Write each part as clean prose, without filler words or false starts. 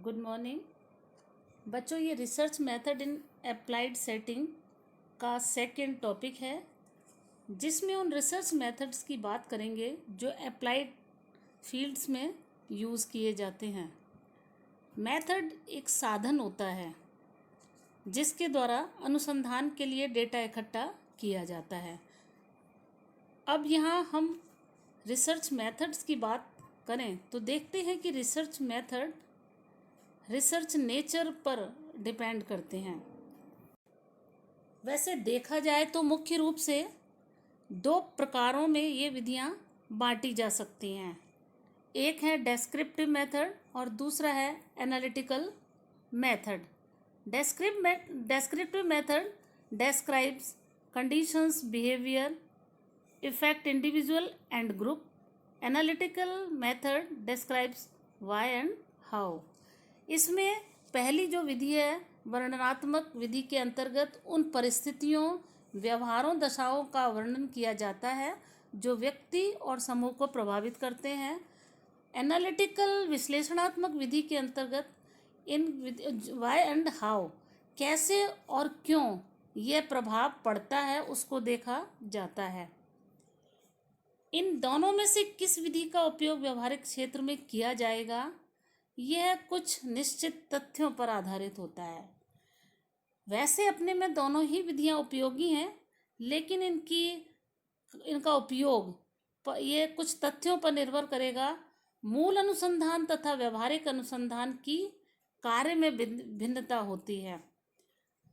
Good morning बच्चों। ये research method in applied setting का सेकेंड टॉपिक है, जिसमें उन रिसर्च मेथड्स की बात करेंगे जो अप्लाइड फील्ड्स में यूज़ किए जाते हैं। मेथड एक साधन होता है जिसके द्वारा अनुसंधान के लिए डेटा इकट्ठा किया जाता है। अब यहाँ हम रिसर्च मेथड्स की बात करें तो देखते हैं कि रिसर्च मेथड रिसर्च नेचर पर डिपेंड करते हैं। वैसे देखा जाए तो मुख्य रूप से दो प्रकारों में ये विधियां बांटी जा सकती हैं। एक है डेस्क्रिप्टिव मेथड और दूसरा है analytical method. Descriptive method describes conditions, behavior, affect individual and group. Analytical method describes why and how. इसमें पहली जो विधि है वर्णनात्मक विधि के अंतर्गत उन परिस्थितियों, व्यवहारों, दशाओं का वर्णन किया जाता है जो व्यक्ति और समूह को प्रभावित करते हैं। एनालिटिकल विश्लेषणात्मक विधि के अंतर्गत इन वाई एंड हाउ, कैसे और क्यों यह प्रभाव पड़ता है उसको देखा जाता है। इन दोनों में से किस विधि का उपयोग व्यवहारिक क्षेत्र में किया जाएगा, यह कुछ निश्चित तथ्यों पर आधारित होता है। वैसे अपने में दोनों ही विधियां उपयोगी हैं, लेकिन इनका उपयोग ये कुछ तथ्यों पर निर्भर करेगा। मूल अनुसंधान तथा व्यवहारिक अनुसंधान की कार्य में भिन्नता होती है,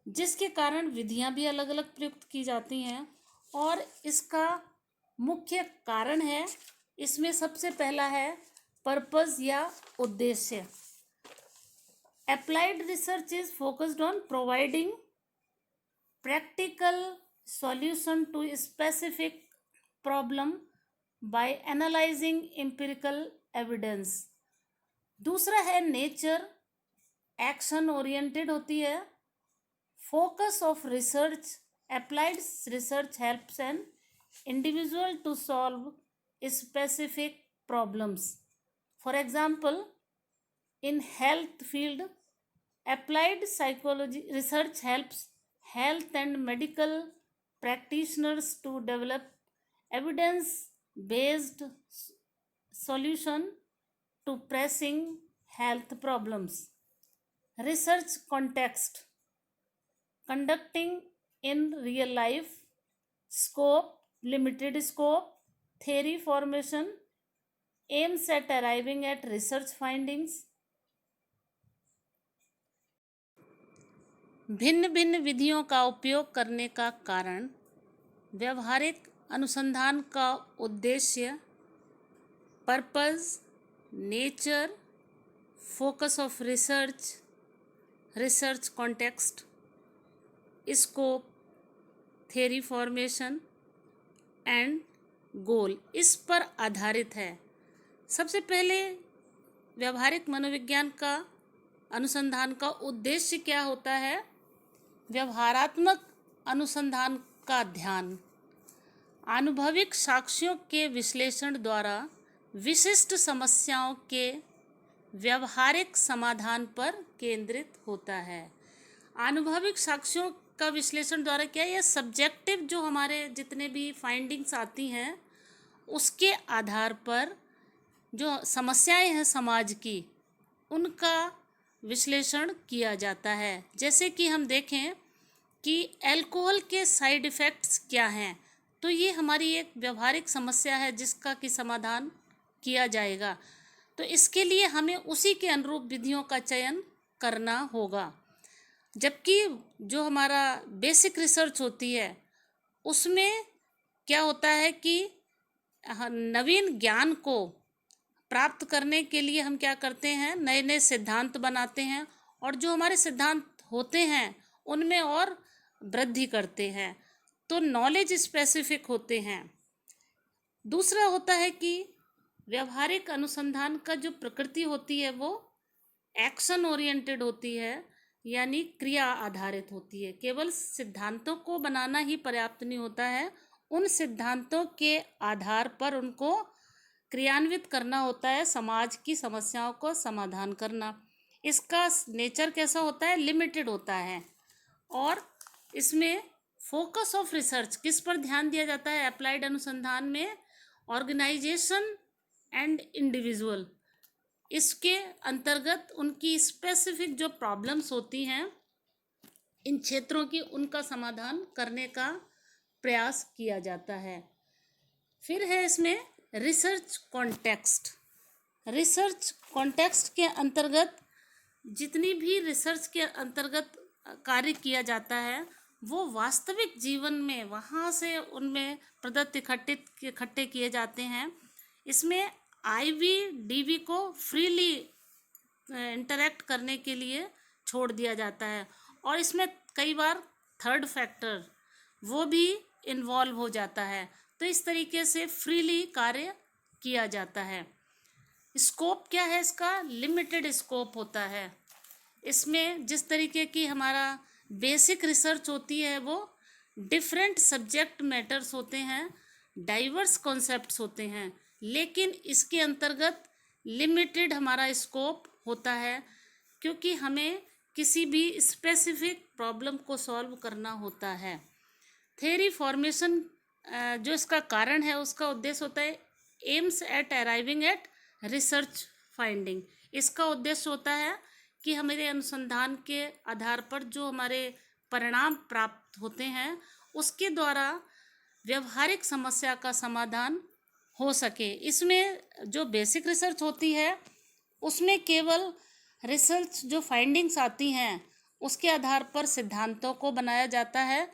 जिसके कारण विधियां भी अलग अलग प्रयुक्त की जाती हैं। और इसका मुख्य कारण है, इसमें सबसे पहला है पर्पस या उद्देश्य। Applied research is focused on providing practical solution to specific problem by analysing empirical evidence. दूसरा है नेचर, एक्शन ओरिएंटेड होती है। Focus of research, applied research helps an individual to solve specific problems. For example, in health field, applied psychology research helps health and medical practitioners to develop evidence-based solution to pressing health problems. Research context, conducting in real life, scope, limited scope, theory formation, aims at arriving at research findings. भिन्न भिन्न विधियों का उपयोग करने का कारण व्यवहारिक अनुसंधान का उद्देश्य, purpose, nature, focus of research, research context, scope, theory formation and goal इस पर आधारित है। सबसे पहले व्यवहारिक मनोविज्ञान का अनुसंधान का उद्देश्य क्या होता है? व्यवहारात्मक अनुसंधान का ध्यान आनुभविक साक्ष्यों के विश्लेषण द्वारा विशिष्ट समस्याओं के व्यवहारिक समाधान पर केंद्रित होता है। अनुभविक साक्ष्यों का विश्लेषण द्वारा क्या, यह सब्जेक्टिव जो हमारे जितने भी फाइंडिंग्स आती हैं उसके आधार पर जो समस्याएं हैं समाज की, उनका विश्लेषण किया जाता है। जैसे कि हम देखें कि अल्कोहल के साइड इफ़ेक्ट्स क्या हैं, तो ये हमारी एक व्यवहारिक समस्या है जिसका कि समाधान किया जाएगा। तो इसके लिए हमें उसी के अनुरूप विधियों का चयन करना होगा। जबकि जो हमारा बेसिक रिसर्च होती है उसमें क्या होता है कि नवीन ज्ञान को प्राप्त करने के लिए हम क्या करते हैं, नए नए सिद्धांत बनाते हैं और जो हमारे सिद्धांत होते हैं उनमें और वृद्धि करते हैं, तो नॉलेज स्पेसिफिक होते हैं। दूसरा होता है कि व्यवहारिक अनुसंधान का जो प्रकृति होती है वो एक्शन ओरिएंटेड होती है, यानी क्रिया आधारित होती है। केवल सिद्धांतों को बनाना ही पर्याप्त नहीं होता है, उन सिद्धांतों के आधार पर उनको क्रियान्वित करना होता है, समाज की समस्याओं को समाधान करना। इसका नेचर कैसा होता है, लिमिटेड होता है। और इसमें फोकस ऑफ रिसर्च किस पर ध्यान दिया जाता है अप्लाइड अनुसंधान में, ऑर्गेनाइजेशन एंड इंडिविजुअल। इसके अंतर्गत उनकी स्पेसिफिक जो प्रॉब्लम्स होती हैं इन क्षेत्रों की, उनका समाधान करने का प्रयास किया जाता है। फिर है इसमें रिसर्च कॉन्टेक्स्ट। रिसर्च कॉन्टेक्स्ट के अंतर्गत जितनी भी रिसर्च के अंतर्गत कार्य किया जाता है वो वास्तविक जीवन में वहाँ से उनमें प्रदत्त इकट्ठे किए जाते हैं। इसमें आईवी डीवी को फ्रीली इंटरेक्ट करने के लिए छोड़ दिया जाता है, और इसमें कई बार थर्ड फैक्टर वो भी इन्वॉल्व हो जाता है। तो इस तरीके से फ्रीली कार्य किया जाता है। स्कोप क्या है इसका, लिमिटेड स्कोप होता है। इसमें जिस तरीके की हमारा बेसिक रिसर्च होती है वो डिफरेंट सब्जेक्ट मैटर्स होते हैं, डाइवर्स कॉन्सेप्ट्स होते हैं, लेकिन इसके अंतर्गत लिमिटेड हमारा स्कोप होता है, क्योंकि हमें किसी भी स्पेसिफिक प्रॉब्लम को सॉल्व करना होता है। थ्योरी फॉर्मेशन जो इसका कारण है उसका उद्देश्य होता है aims at arriving at research finding. इसका उद्देश्य होता है कि हमारे अनुसंधान के आधार पर जो हमारे परिणाम प्राप्त होते हैं उसके द्वारा व्यवहारिक समस्या का समाधान हो सके। इसमें जो बेसिक रिसर्च होती है उसमें केवल रिसर्च जो फाइंडिंग्स आती हैं उसके आधार पर सिद्धांतों को बनाया जाता है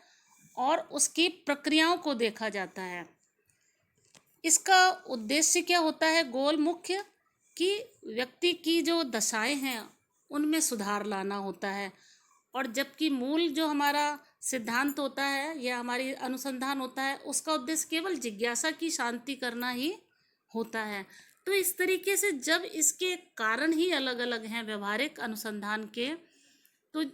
और उसकी प्रक्रियाओं को देखा जाता है। इसका उद्देश्य क्या होता है, गोल मुख्य कि व्यक्ति की जो दशाएं हैं उनमें सुधार लाना होता है, और जबकि मूल जो हमारा सिद्धांत होता है या हमारी अनुसंधान होता है उसका उद्देश्य केवल जिज्ञासा की शांति करना ही होता है। तो इस तरीके से जब इसके कारण ही अलग अलग हैं व्यवहारिक अनुसंधान के, तो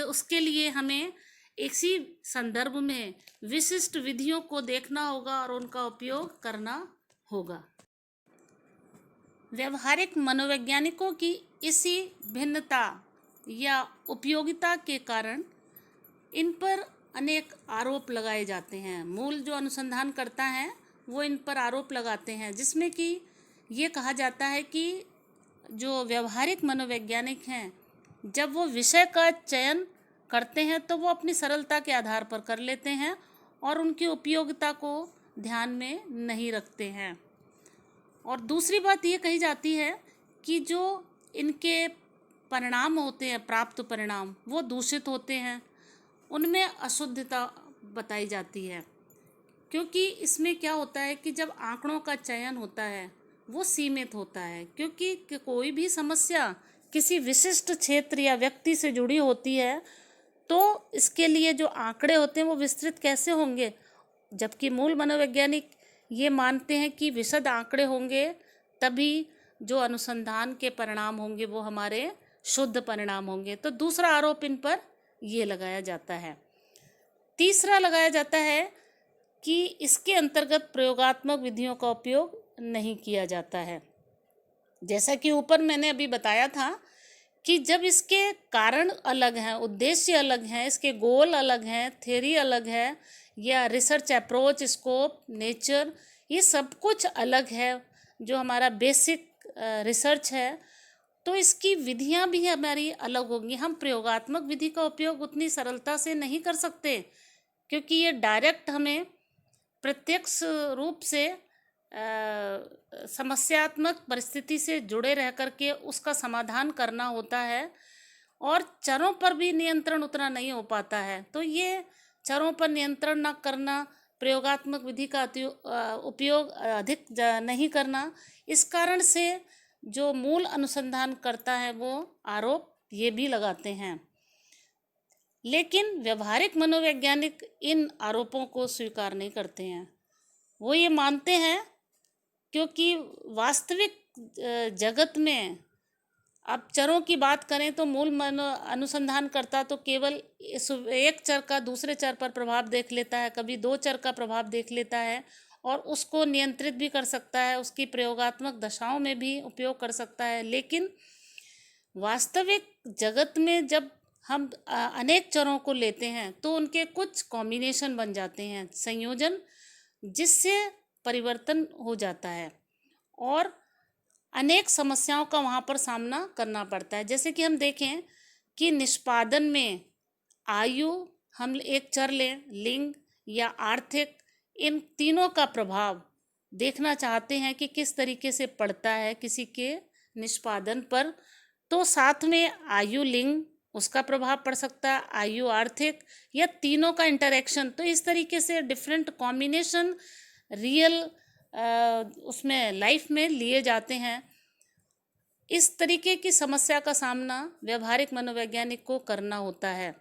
उसके लिए हमें इसी संदर्भ में विशिष्ट विधियों को देखना होगा और उनका उपयोग करना होगा। व्यवहारिक मनोवैज्ञानिकों की इसी भिन्नता या उपयोगिता के कारण इन पर अनेक आरोप लगाए जाते हैं। मूल जो अनुसंधान करता है वो इन पर आरोप लगाते हैं, जिसमें कि ये कहा जाता है कि जो व्यवहारिक मनोवैज्ञानिक हैं जब वो विषय का चयन करते हैं तो वो अपनी सरलता के आधार पर कर लेते हैं और उनकी उपयोगिता को ध्यान में नहीं रखते हैं। और दूसरी बात ये कही जाती है कि जो इनके परिणाम होते हैं, प्राप्त परिणाम, वो दूषित होते हैं, उनमें अशुद्धता बताई जाती है। क्योंकि इसमें क्या होता है कि जब आंकड़ों का चयन होता है वो सीमित होता है, क्योंकि कोई भी समस्या किसी विशिष्ट क्षेत्र या व्यक्ति से जुड़ी होती है तो इसके लिए जो आंकड़े होते हैं वो विस्तृत कैसे होंगे, जबकि मूल मनोवैज्ञानिक ये मानते हैं कि विशद आंकड़े होंगे तभी जो अनुसंधान के परिणाम होंगे वो हमारे शुद्ध परिणाम होंगे। तो दूसरा आरोप इन पर ये लगाया जाता है। तीसरा लगाया जाता है कि इसके अंतर्गत प्रयोगात्मक विधियों का उपयोग नहीं किया जाता है। जैसा कि ऊपर मैंने अभी बताया था कि जब इसके कारण अलग हैं, उद्देश्य अलग हैं, इसके गोल अलग हैं, थ्योरी अलग है, या रिसर्च अप्रोच, स्कोप, नेचर, ये सब कुछ अलग है जो हमारा बेसिक रिसर्च है, तो इसकी विधियां भी हमारी अलग होंगी। हम प्रयोगात्मक विधि का उपयोग उतनी सरलता से नहीं कर सकते, क्योंकि ये डायरेक्ट हमें प्रत्यक्ष रूप से समस्यात्मक परिस्थिति से जुड़े रह करके उसका समाधान करना होता है, और चरों पर भी नियंत्रण उतना नहीं हो पाता है। तो ये चरों पर नियंत्रण न करना, प्रयोगात्मक विधि का उपयोग अधिक नहीं करना, इस कारण से जो मूल अनुसंधान करता है वो आरोप ये भी लगाते हैं। लेकिन व्यवहारिक मनोवैज्ञानिक इन आरोपों को स्वीकार नहीं करते हैं। वो ये मानते हैं क्योंकि वास्तविक जगत में अब चरों की बात करें तो मूल अनुसंधान करता तो केवल एक चर का दूसरे चर पर प्रभाव देख लेता है, कभी दो चर का प्रभाव देख लेता है और उसको नियंत्रित भी कर सकता है, उसकी प्रयोगात्मक दशाओं में भी उपयोग कर सकता है। लेकिन वास्तविक जगत में जब हम अनेक चरों को लेते हैं तो उनके कुछ कॉम्बिनेशन बन जाते हैं, संयोजन, जिससे परिवर्तन हो जाता है और अनेक समस्याओं का वहाँ पर सामना करना पड़ता है। जैसे कि हम देखें कि निष्पादन में आयु, हम एक चर लें, लिंग या आर्थिक, इन तीनों का प्रभाव देखना चाहते हैं कि किस तरीके से पड़ता है किसी के निष्पादन पर, तो साथ में आयु, लिंग, उसका प्रभाव पड़ सकता है, आयु, आर्थिक, या तीनों का इंटरेक्शन। तो इस तरीके से डिफरेंट कॉम्बिनेशन रियल उसमें लाइफ में लिए जाते हैं। इस तरीके की समस्या का सामना व्यवहारिक मनोवैज्ञानिक को करना होता है।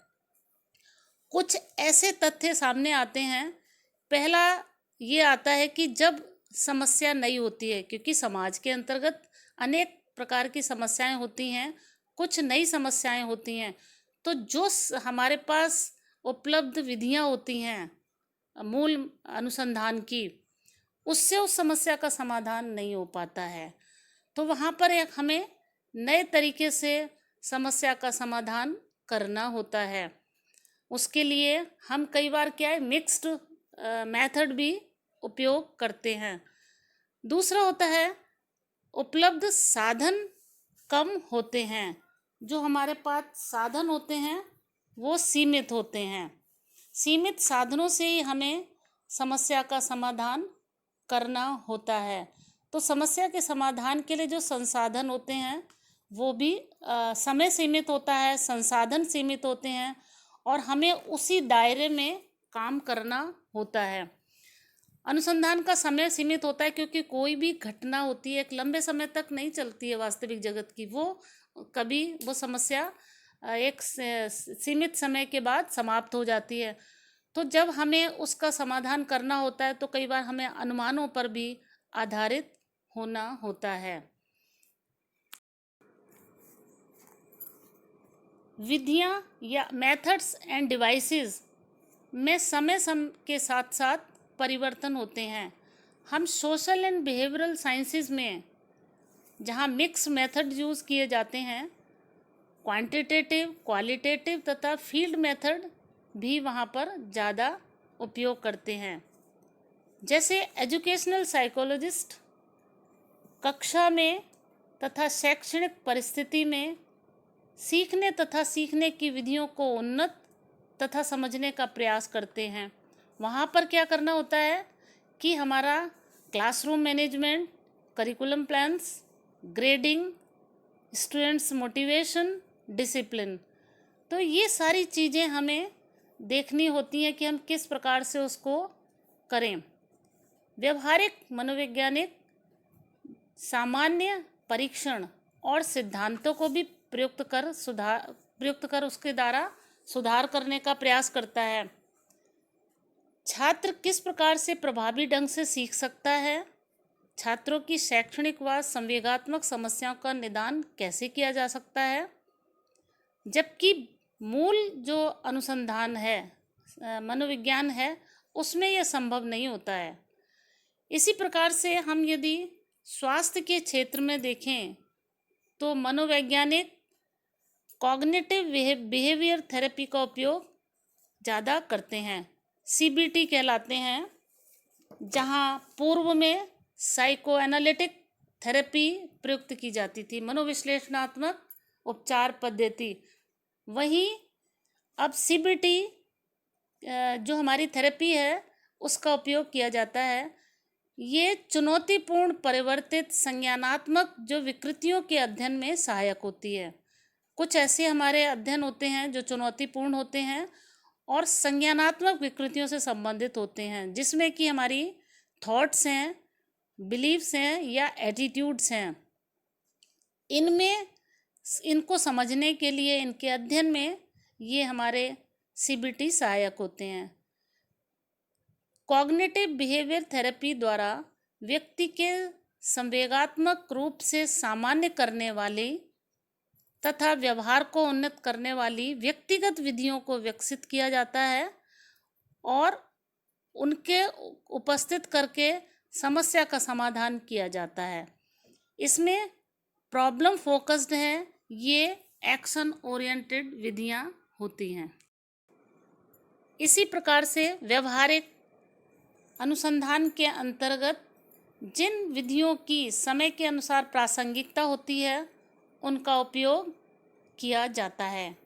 कुछ ऐसे तथ्य सामने आते हैं। पहला ये आता है कि जब समस्या नई होती है, क्योंकि समाज के अंतर्गत अनेक प्रकार की समस्याएं होती हैं, कुछ नई समस्याएं होती हैं, तो जो हमारे पास उपलब्ध विधियां होती हैं मूल अनुसंधान की, उससे उस समस्या का समाधान नहीं हो पाता है। तो वहाँ पर एक हमें नए तरीके से समस्या का समाधान करना होता है। उसके लिए हम कई बार क्या है, मिक्स्ड मेथड भी उपयोग करते हैं। दूसरा होता है, उपलब्ध साधन कम होते हैं। जो हमारे पास साधन होते हैं वो सीमित होते हैं। सीमित साधनों से ही हमें समस्या का समाधान करना होता है। तो समस्या के समाधान के लिए जो संसाधन होते हैं वो भी समय सीमित होता है, संसाधन सीमित होते हैं और हमें उसी दायरे में काम करना होता है। अनुसंधान का समय सीमित होता है क्योंकि कोई भी घटना होती है एक लंबे समय तक नहीं चलती है वास्तविक जगत की। वो समस्या एक सीमित समय के बाद समाप्त हो जाती है। तो जब हमें उसका समाधान करना होता है तो कई बार हमें अनुमानों पर भी आधारित होना होता है। विधियां या मेथड्स एंड डिवाइसेस में समय के साथ साथ परिवर्तन होते हैं। हम सोशल एंड बिहेवियरल साइंसेज में जहाँ मिक्स मेथड यूज़ किए जाते हैं, क्वांटिटेटिव, क्वालिटेटिव तथा फील्ड मेथड भी वहाँ पर ज़्यादा उपयोग करते हैं। जैसे एजुकेशनल साइकोलॉजिस्ट कक्षा में तथा शैक्षणिक परिस्थिति में सीखने तथा सीखने की विधियों को उन्नत तथा समझने का प्रयास करते हैं। वहाँ पर क्या करना होता है कि हमारा classroom management, curriculum plans, grading, students motivation, discipline, तो ये सारी चीज़ें हमें देखनी होती हैं कि हम किस प्रकार से उसको करें। व्यवहारिक मनोवैज्ञानिक सामान्य परीक्षण और सिद्धांतों को भी प्रयुक्त कर उसके द्वारा सुधार करने का प्रयास करता है। छात्र किस प्रकार से प्रभावी ढंग से सीख सकता है, छात्रों की शैक्षणिक व संवेगात्मक समस्याओं का निदान कैसे किया जा सकता है, जबकि मूल जो अनुसंधान है, मनोविज्ञान है, उसमें यह संभव नहीं होता है। इसी प्रकार से हम यदि स्वास्थ्य के क्षेत्र में देखें तो मनोवैज्ञानिक कॉग्निटिव बिहेवियर थेरेपी का उपयोग ज़्यादा करते हैं, CBT कहलाते हैं, जहाँ पूर्व में साइको एनालिटिक थेरेपी प्रयुक्त की जाती थी, मनोविश्लेषणात्मक उपचार पद्धति। वहीं अब CBT जो हमारी थेरेपी है उसका उपयोग किया जाता है। ये चुनौतीपूर्ण परिवर्तित संज्ञानात्मक जो विकृतियों के अध्ययन में सहायक होती है। कुछ ऐसे हमारे अध्ययन होते हैं जो चुनौतीपूर्ण होते हैं और संज्ञानात्मक विकृतियों से संबंधित होते हैं, जिसमें कि हमारी थॉट्स हैं, बिलीव्स हैं या एटीट्यूड्स हैं। इनको समझने के लिए, इनके अध्ययन में ये हमारे CBT सहायक होते हैं। कॉग्निटिव बिहेवियर थेरेपी द्वारा व्यक्ति के संवेगात्मक रूप से सामान्य करने वाली तथा व्यवहार को उन्नत करने वाली व्यक्तिगत विधियों को विकसित किया जाता है और उनके उपस्थित करके समस्या का समाधान किया जाता है। इसमें प्रॉब्लम फोकस्ड है ये एक्शन ओरिएंटेड विधियां होती हैं। इसी प्रकार से व्यवहारिक अनुसंधान के अंतर्गत जिन विधियों की समय के अनुसार प्रासंगिकता होती है उनका उपयोग किया जाता है।